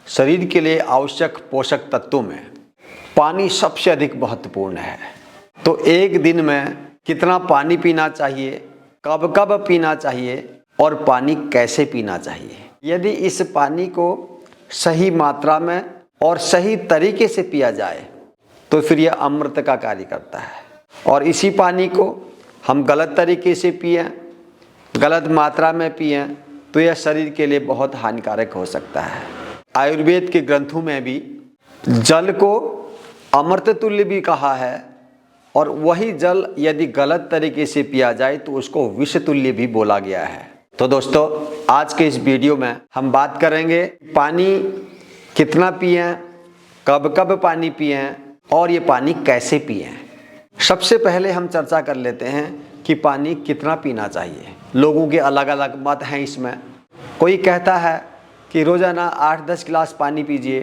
शरीर के लिए आवश्यक पोषक तत्वों में पानी सबसे अधिक महत्वपूर्ण है। तो एक दिन में कितना पानी पीना चाहिए, कब कब पीना चाहिए और पानी कैसे पीना चाहिए। यदि इस पानी को सही मात्रा में और सही तरीके से पिया जाए तो फिर यह अमृत का कार्य करता है। और इसी पानी को हम गलत तरीके से पिएं, गलत मात्रा में पिएं तो यह शरीर के लिए बहुत हानिकारक हो सकता है। आयुर्वेद के ग्रंथों में भी जल को अमृत तुल्य भी कहा है और वही जल यदि गलत तरीके से पिया जाए तो उसको विष तुल्य भी बोला गया है। तो दोस्तों, आज के इस वीडियो में हम बात करेंगे पानी कितना पिएं, कब कब पानी पिएं और ये पानी कैसे पिएं। सबसे पहले हम चर्चा कर लेते हैं कि पानी कितना पीना चाहिए। लोगों के अलग अलग मत हैं इसमें। कोई कहता है कि रोज़ाना 8-10 गिलास पानी पीजिए,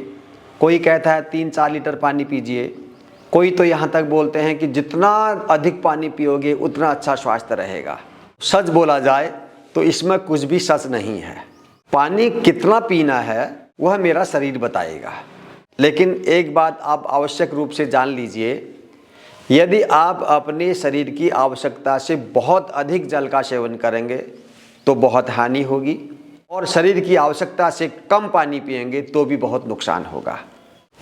कोई कहता है 3-4 लीटर पानी पीजिए, कोई तो यहाँ तक बोलते हैं कि जितना अधिक पानी पियोगे उतना अच्छा स्वास्थ्य रहेगा। सच बोला जाए तो इसमें कुछ भी सच नहीं है। पानी कितना पीना है वह मेरा शरीर बताएगा। लेकिन एक बात आप आवश्यक रूप से जान लीजिए, यदि आप अपने शरीर की आवश्यकता से बहुत अधिक जल का सेवन करेंगे तो बहुत हानि होगी और शरीर की आवश्यकता से कम पानी पिएंगे तो भी बहुत नुकसान होगा।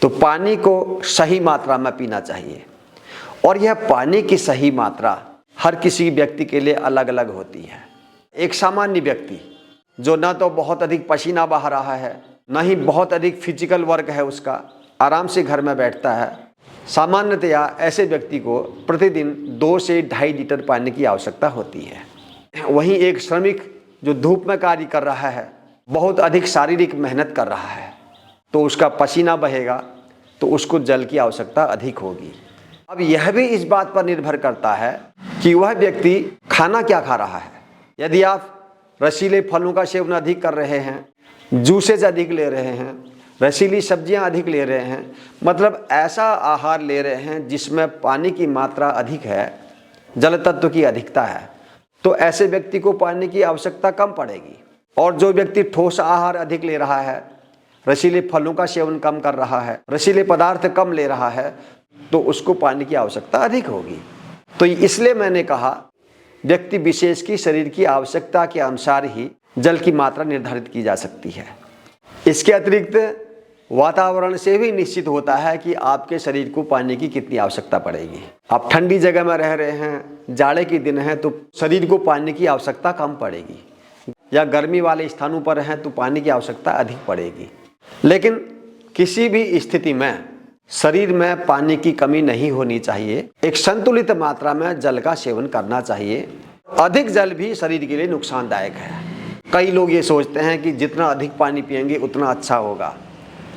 तो पानी को सही मात्रा में पीना चाहिए और यह पानी की सही मात्रा हर किसी व्यक्ति के लिए अलग अलग होती है। एक सामान्य व्यक्ति जो न तो बहुत अधिक पसीना बहा रहा है, न ही बहुत अधिक फिजिकल वर्क है उसका, आराम से घर में बैठता है, सामान्यतया ऐसे व्यक्ति को प्रतिदिन 2 से 2.5 लीटर पानी की आवश्यकता होती है। वहीं एक श्रमिक जो धूप में कार्य कर रहा है, बहुत अधिक शारीरिक मेहनत कर रहा है, तो उसका पसीना बहेगा तो उसको जल की आवश्यकता अधिक होगी। अब यह भी इस बात पर निर्भर करता है कि वह व्यक्ति खाना क्या खा रहा है। यदि आप रसीले फलों का सेवन अधिक कर रहे हैं, जूसेज अधिक ले रहे हैं, रसीली सब्जियां अधिक ले रहे हैं, मतलब ऐसा आहार ले रहे हैं जिसमें पानी की मात्रा अधिक है, जल तत्व की अधिकता है, तो ऐसे व्यक्ति को पानी की आवश्यकता कम पड़ेगी। और जो व्यक्ति ठोस आहार अधिक ले रहा है, रसीले फलों का सेवन कम कर रहा है, रसीले पदार्थ कम ले रहा है, तो उसको पानी की आवश्यकता अधिक होगी। तो इसलिए मैंने कहा व्यक्ति विशेष की शरीर की आवश्यकता के अनुसार ही जल की मात्रा निर्धारित की जा सकती है। इसके अतिरिक्त वातावरण से भी निश्चित होता है कि आपके शरीर को पानी की कितनी आवश्यकता पड़ेगी। आप ठंडी जगह में रह रहे हैं, जाड़े के दिन हैं, तो शरीर को पानी की आवश्यकता कम पड़ेगी, या गर्मी वाले स्थानों पर हैं तो पानी की आवश्यकता अधिक पड़ेगी। लेकिन किसी भी स्थिति में शरीर में पानी की कमी नहीं होनी चाहिए। एक संतुलित मात्रा में जल का सेवन करना चाहिए। अधिक जल भी शरीर के लिए नुकसानदायक है। कई लोग ये सोचते हैं कि जितना अधिक पानी पिएंगे उतना अच्छा होगा।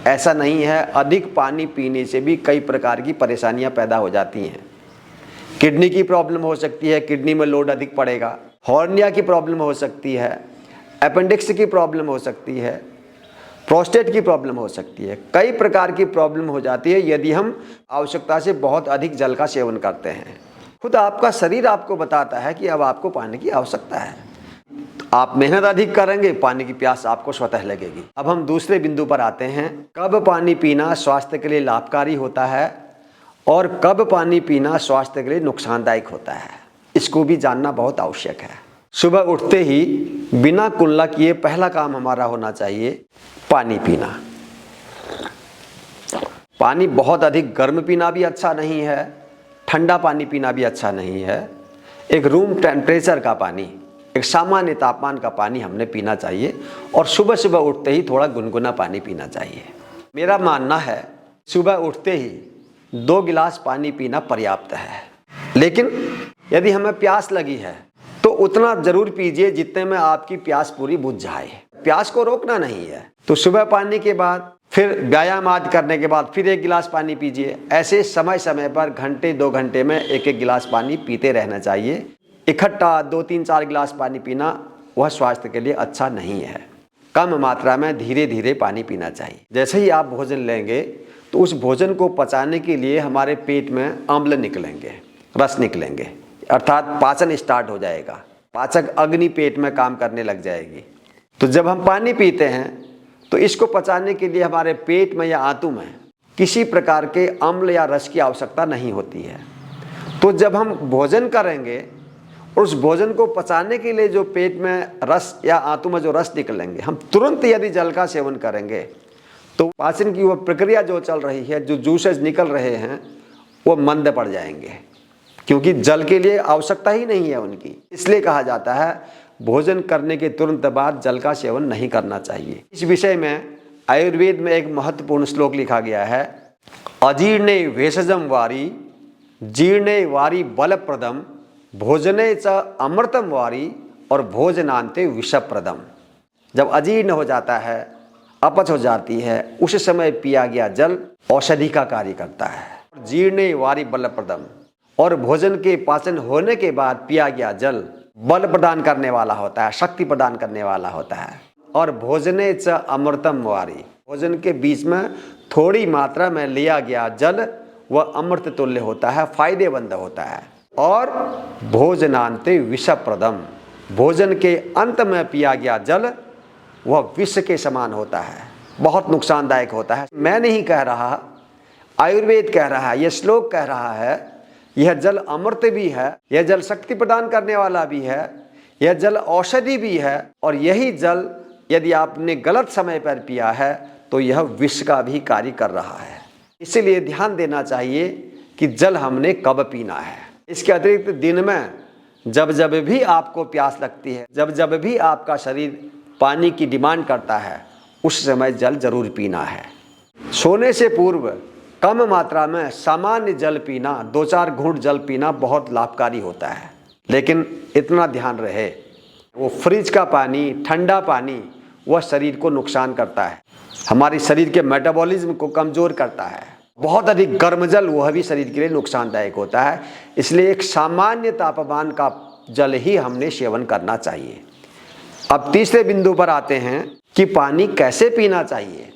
ऐसा नहीं है। अधिक पानी पीने से भी कई प्रकार की परेशानियां पैदा हो जाती हैं। किडनी की प्रॉब्लम हो सकती है, किडनी में लोड अधिक पड़ेगा। हॉर्निया की प्रॉब्लम हो सकती है, अपेंडिक्स की प्रॉब्लम हो सकती है, प्रोस्टेट की प्रॉब्लम हो सकती है। कई प्रकार की प्रॉब्लम हो जाती है यदि हम आवश्यकता से बहुत अधिक जल का सेवन करते हैं। खुद आपका शरीर आपको बताता है कि अब आपको पानी की आवश्यकता है। आप मेहनत अधिक करेंगे, पानी की प्यास आपको स्वतः लगेगी। अब हम दूसरे बिंदु पर आते हैं, कब पानी पीना स्वास्थ्य के लिए लाभकारी होता है और कब पानी पीना स्वास्थ्य के लिए नुकसानदायक होता है। इसको भी जानना बहुत आवश्यक है। सुबह उठते ही बिना कुल्ला किए पहला काम हमारा होना चाहिए पानी पीना। पानी बहुत अधिक गर्म पीना भी अच्छा नहीं है, ठंडा पानी पीना भी अच्छा नहीं है। एक रूम टेम्परेचर का पानी, एक सामान्य तापमान का पानी हमने पीना चाहिए और सुबह सुबह उठते ही थोड़ा गुनगुना पानी पीना चाहिए। मेरा मानना है सुबह उठते ही 2 गिलास पानी पीना पर्याप्त है। लेकिन यदि हमें प्यास लगी है तो उतना जरूर पीजिए जितने में आपकी प्यास पूरी बुझ जाए। प्यास को रोकना नहीं है। तो सुबह पानी के बाद, फिर व्यायाम आदि करने के बाद फिर 1 गिलास पानी पीजिए। ऐसे समय समय पर घंटे 2 घंटे में 1-1 गिलास पानी पीते रहना चाहिए। इकट्ठा 2-3-4 गिलास पानी पीना वह स्वास्थ्य के लिए अच्छा नहीं है। कम मात्रा में धीरे धीरे पानी पीना चाहिए। जैसे ही आप भोजन लेंगे तो उस भोजन को पचाने के लिए हमारे पेट में अम्ल निकलेंगे, रस निकलेंगे, अर्थात पाचन स्टार्ट हो जाएगा। पाचक अग्नि पेट में काम करने लग जाएगी। तो जब हम पानी पीते हैं तो तो इसको पचाने के लिए हमारे पेट में या आंतों में किसी प्रकार के अम्ल या रस की आवश्यकता नहीं होती है। तो जब हम भोजन करेंगे और उस भोजन को पचाने के लिए जो पेट में रस या आंतों में जो रस निकलेंगे, हम तुरंत यदि जल का सेवन करेंगे तो पाचन की वह प्रक्रिया जो चल रही है, जो जूसेस निकल रहे हैं, वो मंद पड़ जाएंगे, क्योंकि जल के लिए आवश्यकता ही नहीं है उनकी। इसलिए कहा जाता है भोजन करने के तुरंत बाद जल का सेवन नहीं करना चाहिए। इस विषय में आयुर्वेद में एक महत्वपूर्ण श्लोक लिखा गया है, अजीर्णे भेषजम वारी जीर्णे वारी बलप्रदम भोजने च अमृतम वारी और भोजनांते विषप्रदम। जब अजीर्ण हो जाता है, अपच हो जाती है, उस समय पिया गया जल औषधि का कार्य करता है। जीर्णे वारी बलप्रदम, और भोजन के पाचन होने के बाद पिया गया जल बल प्रदान करने वाला होता है, शक्ति प्रदान करने वाला होता है। और भोजने च अमृतम वारी, भोजन के बीच में थोड़ी मात्रा में लिया गया जल वह अमृत तुल्य होता है, फायदेमंद होता है। और भोजनांते विषप्रदम, भोजन के अंत में पिया गया जल वह विष के समान होता है, बहुत नुकसानदायक होता है। मैं नहीं कह रहा, आयुर्वेद कह रहा है, यह श्लोक कह रहा है। यह जल अमृत भी है, यह जल शक्ति प्रदान करने वाला भी है, यह जल औषधि भी है। और यही जल यदि आपने गलत समय पर पिया है तो यह विष का भी कार्य कर रहा है। इसलिए ध्यान देना चाहिए कि जल हमने कब पीना है। इसके अतिरिक्त दिन में जब जब भी आपको प्यास लगती है, जब जब भी आपका शरीर पानी की डिमांड करता है, उस समय जल जरूर पीना है। सोने से पूर्व कम मात्रा में सामान्य जल पीना, 2-4 घूंट जल पीना बहुत लाभकारी होता है। लेकिन इतना ध्यान रहे, वो फ्रिज का पानी, ठंडा पानी, वह शरीर को नुकसान करता है, हमारे शरीर के मेटाबॉलिज्म को कमज़ोर करता है। बहुत अधिक गर्म जल वह भी शरीर के लिए नुकसानदायक होता है। इसलिए एक सामान्य तापमान का जल ही हमने सेवन करना चाहिए। अब तीसरे बिंदु पर आते हैं कि पानी कैसे पीना चाहिए।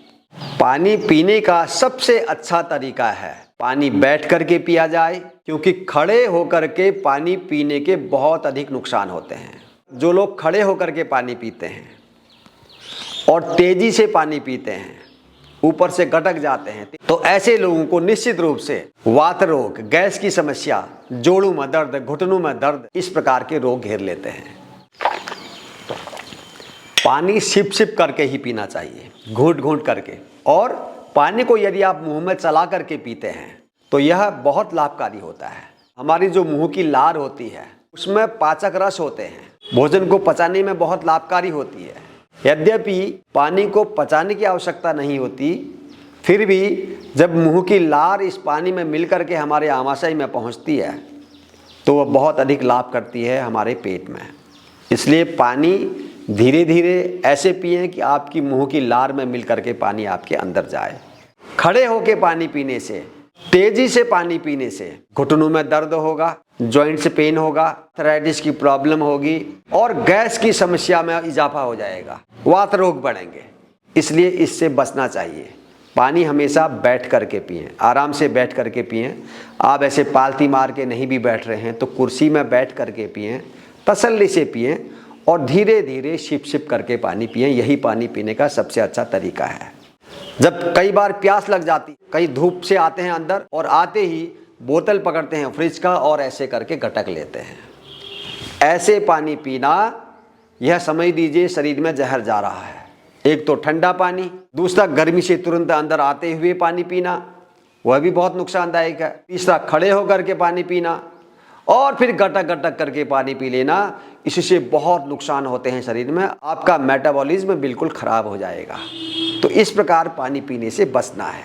पानी पीने का सबसे अच्छा तरीका है पानी बैठ करके पिया जाए, क्योंकि खड़े होकर के पानी पीने के बहुत अधिक नुकसान होते हैं। जो लोग खड़े होकर के पानी पीते हैं और तेजी से पानी पीते हैं, ऊपर से गटक जाते हैं, तो ऐसे लोगों को निश्चित रूप से वात रोग, गैस की समस्या, जोड़ों में दर्द, घुटनों में दर्द, इस प्रकार के रोग घेर लेते हैं। पानी सिप सिप करके ही पीना चाहिए, घूंट घूंट करके। और पानी को यदि आप मुंह में चला करके पीते हैं तो यह बहुत लाभकारी होता है। हमारी जो मुंह की लार होती है उसमें पाचक रस होते हैं, भोजन को पचाने में बहुत लाभकारी होती है। यद्यपि पानी को पचाने की आवश्यकता नहीं होती, फिर भी जब मुंह की लार इस पानी में मिल करके हमारे आमाशय में पहुंचती है तो वह बहुत अधिक लाभ करती है हमारे पेट में। इसलिए पानी धीरे धीरे ऐसे पिएं कि आपकी मुंह की लार में मिल करके पानी आपके अंदर जाए। खड़े होके पानी पीने से, तेजी से पानी पीने से घुटनों में दर्द होगा, जॉइंट्स पेन होगा, आर्थराइटिस की प्रॉब्लम होगी और गैस की समस्या में इजाफा हो जाएगा, वात रोग बढ़ेंगे। इसलिए इससे बचना चाहिए। पानी हमेशा बैठ करके पिएं, आराम से बैठ करके पिएं। आप ऐसे पालती मार के नहीं भी बैठ रहे हैं तो कुर्सी में बैठ करके पिएं, तसल्ली से पिएं और धीरे धीरे सिप सिप करके पानी पिएं। यही पानी पीने का सबसे अच्छा तरीका है। जब कई बार प्यास लग जाती, कई धूप से आते हैं अंदर और आते ही बोतल पकड़ते हैं फ्रिज का और ऐसे करके गटक लेते हैं। ऐसे पानी पीना, यह समझ दीजिए शरीर में जहर जा रहा है। एक तो ठंडा पानी, दूसरा गर्मी से तुरंत अंदर आते हुए पानी पीना, वह भी बहुत नुकसानदायक है। तीसरा खड़े होकर के पानी पीना और फिर गटक गटक करके पानी पी लेना, इससे बहुत नुकसान होते हैं शरीर में। आपका मेटाबॉलिज्म बिल्कुल खराब हो जाएगा। तो इस प्रकार पानी पीने से बचना है।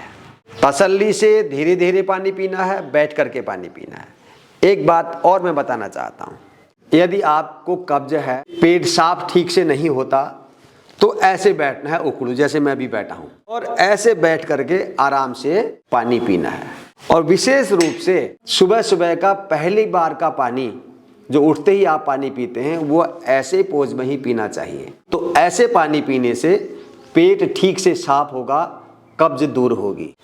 तसल्ली से धीरे धीरे पानी पीना है, बैठ करके पानी पीना है। एक बात और मैं बताना चाहता हूँ, यदि आपको कब्ज है, पेट साफ ठीक से नहीं होता, तो ऐसे बैठना है उखड़ू, जैसे मैं भी बैठा हूँ, और ऐसे बैठ करके आराम से पानी पीना है। और विशेष रूप से सुबह सुबह का पहली बार का पानी जो उठते ही आप पानी पीते हैं, वो ऐसे पोज में ही पीना चाहिए। तो ऐसे पानी पीने से पेट ठीक से साफ होगा, कब्ज दूर होगी।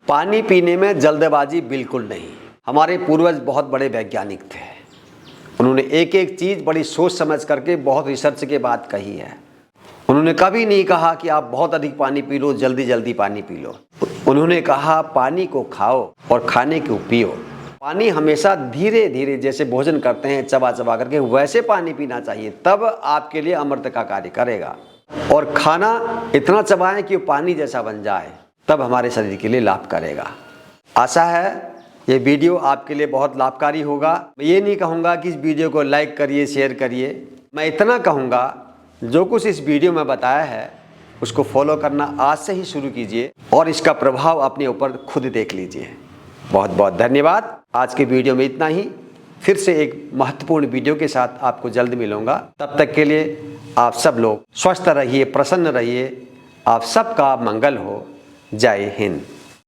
पानी पीने में जल्दबाजी बिल्कुल नहीं। हमारे पूर्वज बहुत बड़े वैज्ञानिक थे, उन्होंने एक एक चीज़ बड़ी सोच समझ करके बहुत रिसर्च के बाद कही है। उन्होंने कभी नहीं कहा कि आप बहुत अधिक पानी पी लो, जल्दी जल्दी पानी पी लो। उन्होंने कहा पानी को खाओ और खाने को पियो। पानी हमेशा धीरे धीरे, जैसे भोजन करते हैं चबा चबा करके, वैसे पानी पीना चाहिए, तब आपके लिए अमृत का कार्य करेगा। और खाना इतना चबाएं कि वो पानी जैसा बन जाए, तब हमारे शरीर के लिए लाभ करेगा। आशा है ये वीडियो आपके लिए बहुत लाभकारी होगा। मैं ये नहीं कहूँगा कि इस वीडियो को लाइक करिए, शेयर करिए। मैं इतना कहूँगा, जो कुछ इस वीडियो में बताया है उसको फॉलो करना आज से ही शुरू कीजिए और इसका प्रभाव अपने ऊपर खुद देख लीजिए। बहुत बहुत धन्यवाद। आज के वीडियो में इतना ही। फिर से एक महत्वपूर्ण वीडियो के साथ आपको जल्द मिलूंगा। तब तक के लिए आप सब लोग स्वस्थ रहिए, प्रसन्न रहिए। आप सबका मंगल हो। जय हिंद।